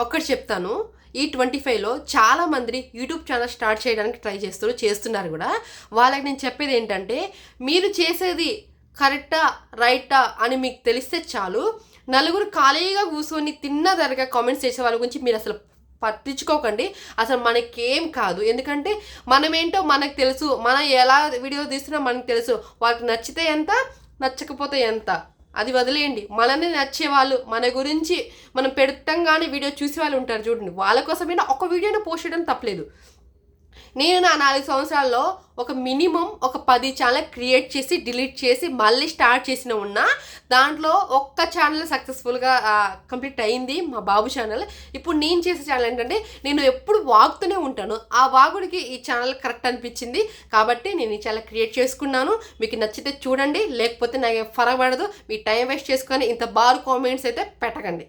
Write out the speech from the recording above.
ఒక్కటి చెప్తాను. ఈ 25లో చాలామంది యూట్యూబ్ ఛానల్ స్టార్ట్ చేయడానికి ట్రై చేస్తున్నారు కూడా. వాళ్ళకి నేను చెప్పేది ఏంటంటే, మీరు చేసేది కరెక్టా రైటా అని మీకు తెలిస్తే చాలు. నలుగురు ఖాళీగా కూర్చొని తిన్నదరగా కామెంట్స్ చేసే వాళ్ళ గురించి మీరు అసలు పట్టించుకోకండి. అసలు మనకేం కాదు. ఎందుకంటే మనమేంటో మనకు తెలుసు. మనం ఎలా వీడియో తీస్తున్నా మనకు తెలుసు. వాళ్ళకి నచ్చితే ఎంత, నచ్చకపోతే ఎంత, అది వదిలేయండి. మనల్ని నచ్చేవాళ్ళు, మన గురించి మనం పెట్టంగానే వీడియో చూసే వాళ్ళు ఉంటారు చూడండి. వాళ్ళ కోసమైనా ఒక వీడియోని పోస్ట్ చేయడం తప్పలేదు. నేను నా 4 సంవత్సరాల్లో ఒక మినిమం ఒక 10 ఛానల్ క్రియేట్ చేసి డిలీట్ చేసి మళ్ళీ స్టార్ట్ చేసిన ఉన్నా. దాంట్లో ఒక్క ఛానల్ సక్సెస్ఫుల్గా కంప్లీట్ అయింది, మా బాబు ఛానల్. ఇప్పుడు నేను చేసే ఛానల్ ఏంటంటే, నేను ఎప్పుడు వాగుతూనే ఉంటాను. ఆ వాగుడికి ఈ ఛానల్ కరెక్ట్ అనిపించింది కాబట్టి నేను ఈ ఛానల్ క్రియేట్ చేసుకున్నాను. మీకు నచ్చితే చూడండి, లేకపోతే నాకు ఫరక్ పడదు. మీ టైం వేస్ట్ చేసుకొని ఇంత బారు కామెంట్స్ అయితే పెట్టకండి.